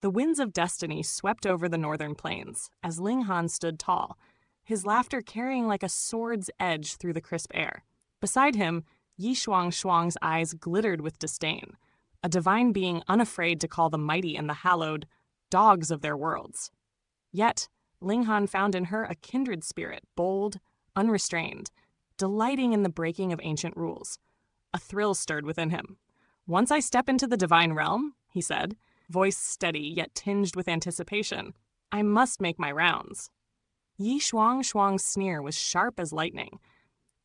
The winds of destiny swept over the northern plains as Ling Han stood tall, his laughter carrying like a sword's edge through the crisp air. Beside him, Yi Shuang's eyes glittered with disdain, a divine being unafraid to call the mighty and the hallowed dogs of their worlds. Yet, Ling Han found in her a kindred spirit, bold, unrestrained, delighting in the breaking of ancient rules. A thrill stirred within him. "Once I step into the divine realm," he said, voice steady yet tinged with anticipation, "I must make my rounds." Yi Shuang's sneer was sharp as lightning.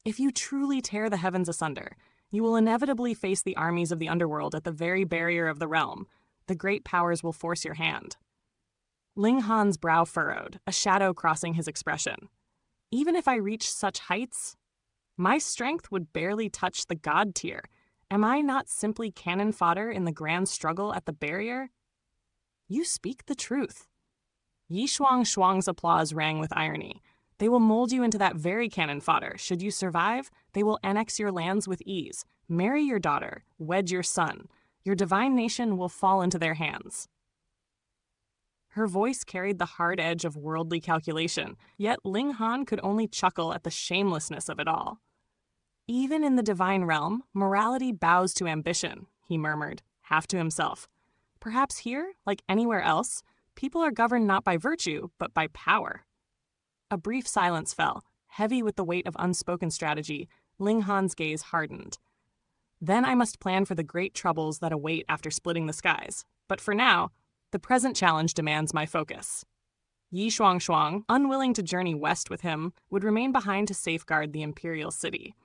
"If you truly tear the heavens asunder, you will inevitably face the armies of the underworld at the very barrier of the realm. The great powers will force your hand." Ling Han's brow furrowed, a shadow crossing his expression. "Even if I reach such heights, my strength would barely touch the god tier. Am I not simply cannon fodder in the grand struggle at the barrier?" "You speak the truth." Yi Shuang's applause rang with irony. "They will mold you into that very cannon fodder. Should you survive, they will annex your lands with ease, marry your daughter, wed your son. Your divine nation will fall into their hands." Her voice carried the hard edge of worldly calculation, yet Ling Han could only chuckle at the shamelessness of it all. "Even in the divine realm, morality bows to ambition," he murmured, half to himself. "Perhaps here, like anywhere else, people are governed not by virtue, but by power." A brief silence fell, heavy with the weight of unspoken strategy. Ling Han's gaze hardened. "Then I must plan for the great troubles that await after splitting the skies. But for now, the present challenge demands my focus." Yi Shuang, unwilling to journey west with him, would remain behind to safeguard the imperial city.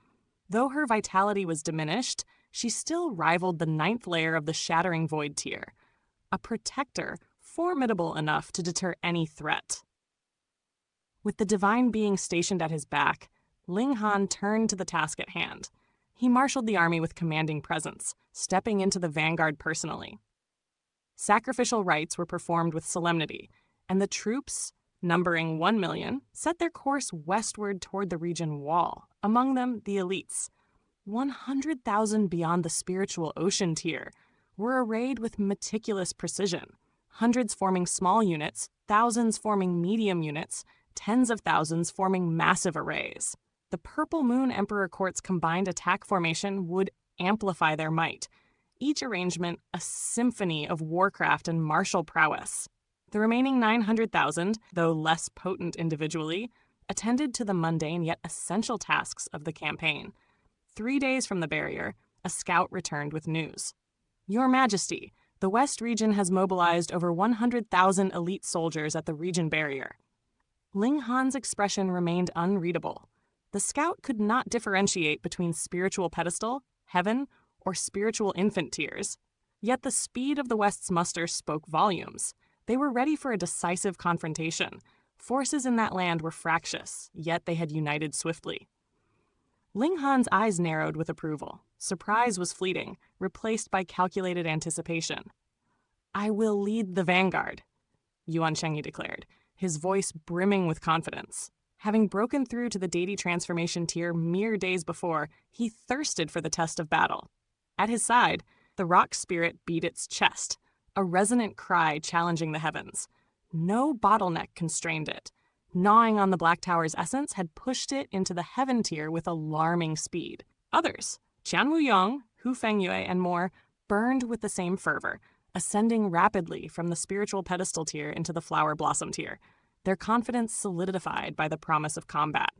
Though her vitality was diminished, she still rivaled the 9th layer of the Shattering Void tier, a protector formidable enough to deter any threat. With the divine being stationed at his back, Ling Han turned to the task at hand. He marshaled the army with commanding presence, stepping into the vanguard personally. Sacrificial rites were performed with solemnity, and the troops, numbering 1 million, set their course westward toward the region wall, among them the elites. 100,000 beyond the spiritual ocean tier were arrayed with meticulous precision, hundreds forming small units, thousands forming medium units, tens of thousands forming massive arrays. The Purple Moon Emperor Court's combined attack formation would amplify their might, each arrangement a symphony of warcraft and martial prowess. The remaining 900,000, though less potent individually, attended to the mundane yet essential tasks of the campaign. 3 days from the barrier, a scout returned with news. "Your Majesty, the West region has mobilized over 100,000 elite soldiers at the region barrier." Ling Han's expression remained unreadable. The scout could not differentiate between spiritual pedestal, heaven, or spiritual infant tiers. Yet the speed of the West's muster spoke volumes. They were ready for a decisive confrontation. Forces in that land were fractious, yet they had united swiftly. Ling Han's eyes narrowed with approval. Surprise was fleeting, replaced by calculated anticipation. "I will lead the vanguard," Yuan Chengyi declared, his voice brimming with confidence. Having broken through to the deity transformation tier mere days before, he thirsted for the test of battle. At his side, the rock spirit beat its chest, a resonant cry challenging the heavens. No bottleneck constrained it. Gnawing on the Black Tower's essence had pushed it into the heaven tier with alarming speed. Others, Qian Wuyong, Hu Fengyue, and more, burned with the same fervor, ascending rapidly from the spiritual pedestal tier into the flower blossom tier, their confidence solidified by the promise of combat.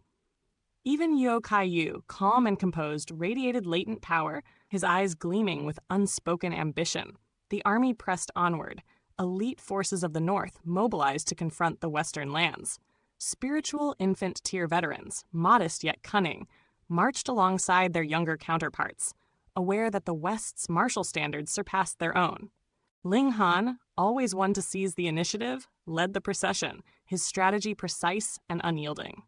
Even Yuo Kaiyu, calm and composed, radiated latent power, his eyes gleaming with unspoken ambition. The army pressed onward, elite forces of the north mobilized to confront the western lands. Spiritual infant tier veterans, modest yet cunning, marched alongside their younger counterparts, aware that the West's martial standards surpassed their own. Ling Han, always one to seize the initiative, led the procession, his strategy precise and unyielding.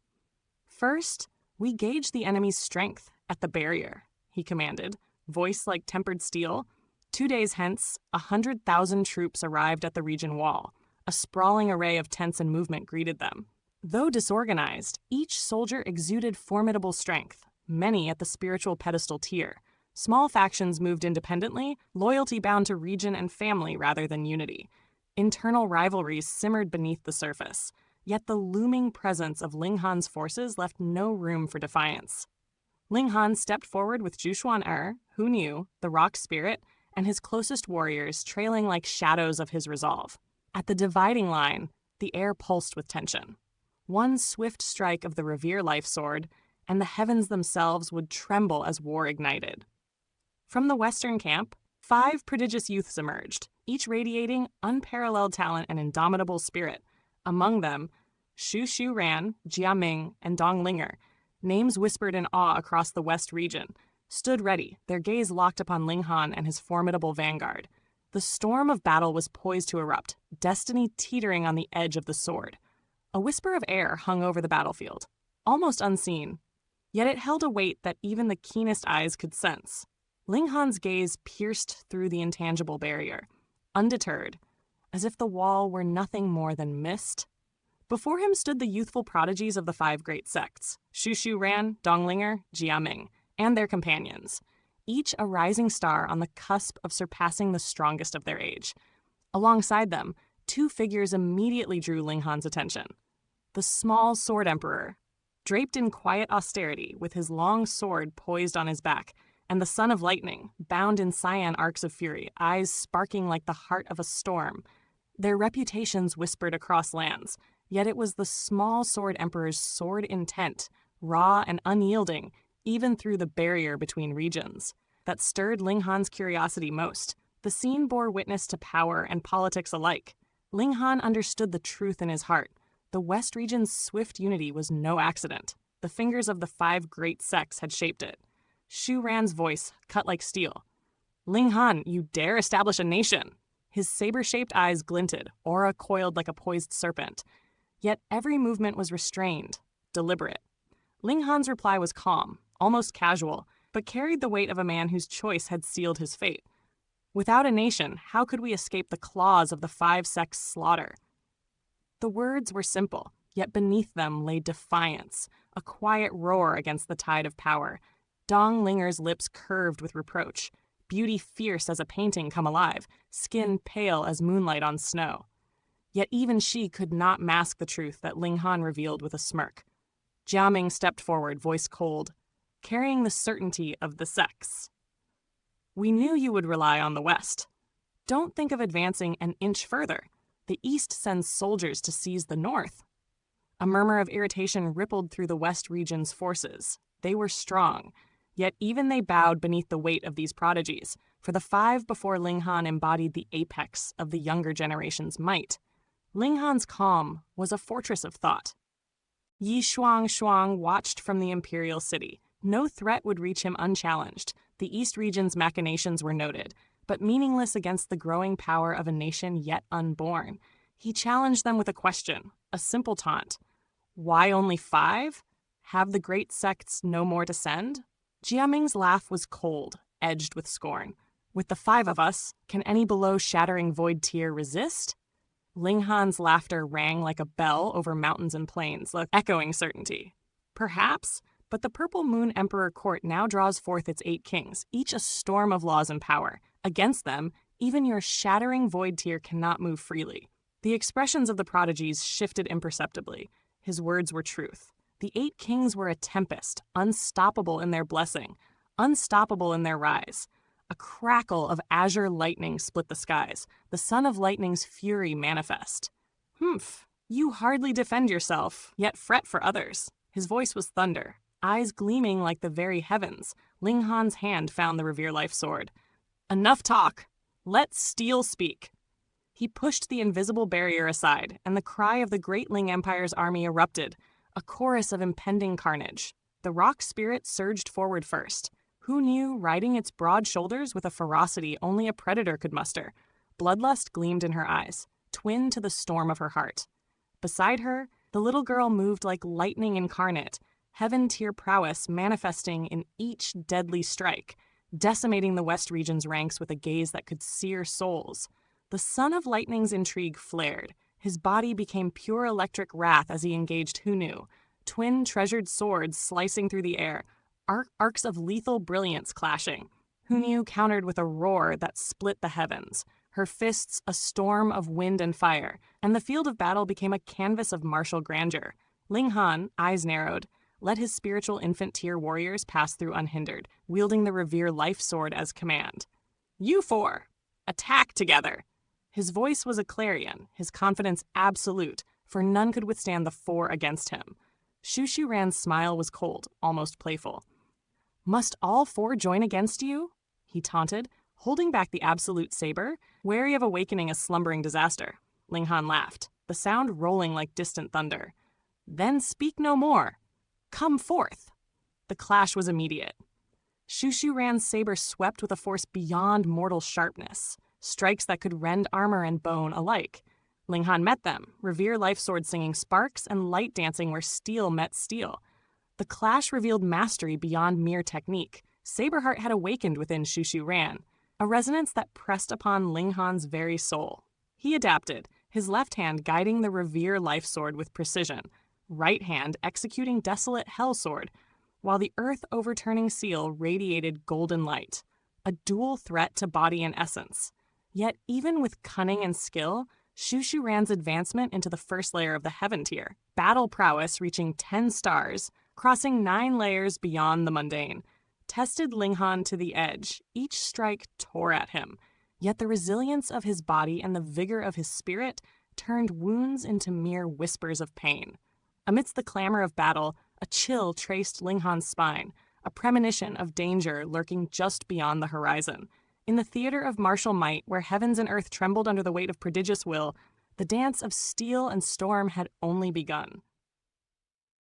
"First, we gauge the enemy's strength at the barrier," he commanded, voice like tempered steel. 2 days hence, 100,000 troops arrived at the region wall. A sprawling array of tents and movement greeted them. Though disorganized, each soldier exuded formidable strength, many at the spiritual pedestal tier. Small factions moved independently, loyalty bound to region and family rather than unity. Internal rivalries simmered beneath the surface, yet the looming presence of Ling Han's forces left no room for defiance. Ling Han stepped forward with Zhu Hu Niu, the rock spirit, and his closest warriors trailing like shadows of his resolve. At the dividing line, the air pulsed with tension. One swift strike of the Revere Life Sword, and the heavens themselves would tremble as war ignited. From the western camp, 5 prodigious youths emerged, each radiating unparalleled talent and indomitable spirit. Among them, Shu Ran, Jia Ming, and Dong Linger, names whispered in awe across the West region, stood ready, their gaze locked upon Ling Han and his formidable vanguard. The storm of battle was poised to erupt, destiny teetering on the edge of the sword. A whisper of air hung over the battlefield, almost unseen, yet it held a weight that even the keenest eyes could sense. Ling Han's gaze pierced through the intangible barrier, undeterred, as if the wall were nothing more than mist. Before him stood the youthful prodigies of the 5 great sects, Shu Ran, Donglinger, Jia Ming, and their companions, each a rising star on the cusp of surpassing the strongest of their age. Alongside them, 2 figures immediately drew Ling Han's attention. The small sword emperor, draped in quiet austerity with his long sword poised on his back, and the son of lightning, bound in cyan arcs of fury, eyes sparking like the heart of a storm. Their reputations whispered across lands, yet it was the small sword emperor's sword intent, raw and unyielding, even through the barrier between regions, that stirred Ling Han's curiosity most. The scene bore witness to power and politics alike. Ling Han understood the truth in his heart. The West region's swift unity was no accident. The fingers of the 5 great sects had shaped it. Shu Ran's voice cut like steel. "Ling Han, you dare establish a nation!" His saber-shaped eyes glinted, aura coiled like a poised serpent. Yet every movement was restrained, deliberate. Ling Han's reply was calm, almost casual, but carried the weight of a man whose choice had sealed his fate. Without a nation, how could we escape the claws of the 5 sects' slaughter? The words were simple, yet beneath them lay defiance, a quiet roar against the tide of power. Dong Linger's lips curved with reproach, beauty fierce as a painting come alive, skin pale as moonlight on snow. Yet even she could not mask the truth that Ling Han revealed with a smirk. Jia Ming stepped forward, voice cold, carrying the certainty of the sects. "We knew you would rely on the West. Don't think of advancing an inch further. The East sends soldiers to seize the North." A murmur of irritation rippled through the West region's forces. They were strong, yet even they bowed beneath the weight of these prodigies, for the 5 before Ling Han embodied the apex of the younger generation's might. Ling Han's calm was a fortress of thought. Yi Shuang watched from the imperial city. No threat would reach him unchallenged. The East region's machinations were noted, but meaningless against the growing power of a nation yet unborn. He challenged them with a question, a simple taunt. Why only 5? Have the great sects no more to send? Jia Ming's laugh was cold, edged with scorn. With the 5 of us, can any below-shattering void tier resist? Ling Han's laughter rang like a bell over mountains and plains, echoing certainty. Perhaps, but the Purple Moon Emperor Court now draws forth its 8 kings, each a storm of laws and power. Against them, even your shattering void tier cannot move freely. The expressions of the prodigies shifted imperceptibly. His words were truth. The 8 kings were a tempest, unstoppable in their blessing, unstoppable in their rise. A crackle of azure lightning split the skies, the son of lightning's fury manifest. "Humph, you hardly defend yourself, yet fret for others." His voice was thunder, eyes gleaming like the very heavens. Ling Han's hand found the Revere Life Sword. "Enough talk. Let steel speak." He pushed the invisible barrier aside, and the cry of the great Ling Empire's army erupted, a chorus of impending carnage. The rock spirit surged forward first. Hu Niu riding its broad shoulders with a ferocity only a predator could muster. Bloodlust gleamed in her eyes, twin to the storm of her heart. Beside her, the little girl moved like lightning incarnate, heaven-tier prowess manifesting in each deadly strike, decimating the West region's ranks with a gaze that could sear souls. The son of lightning's intrigue flared. His body became pure electric wrath as he engaged Hu Niu, twin treasured swords slicing through the air, arcs of lethal brilliance clashing. Hu Niu countered with a roar that split the heavens. her fists a storm of wind and fire, and the field of battle became a canvas of martial grandeur. Ling Han, eyes narrowed, let his spiritual infant-tier warriors pass through unhindered, wielding the Revere life sword as command. "You four, attack together!" His voice was a clarion, his confidence absolute, for none could withstand the four against him. Shu Shu Ran's smile was cold, almost playful. "Must all four join against you?" he taunted, holding back the absolute saber, wary of awakening a slumbering disaster. Ling Han laughed, the sound rolling like distant thunder. "Then speak no more. Come forth." The clash was immediate. Shu Shu Ran's saber swept with a force beyond mortal sharpness, strikes that could rend armor and bone alike. Ling Han met them, Revere life sword singing sparks and light dancing where steel met steel. The clash revealed mastery beyond mere technique. Saberheart had awakened within Shu Shu Ran, a resonance that pressed upon Ling Han's very soul. He adapted, his left hand guiding the Revere life sword with precision, right hand executing desolate hell sword, while the earth-overturning seal radiated golden light, a dual threat to body and essence. Yet even with cunning and skill, Shu Shu Ran's advancement into the first layer of the heaven tier, battle prowess reaching 10 stars, crossing 9 layers beyond the mundane, tested Ling Han to the edge. Each strike tore at him, yet the resilience of his body and the vigor of his spirit turned wounds into mere whispers of pain. Amidst the clamor of battle, a chill traced Ling Han's spine, a premonition of danger lurking just beyond the horizon. In the theater of martial might, where heavens and earth trembled under the weight of prodigious will, the dance of steel and storm had only begun.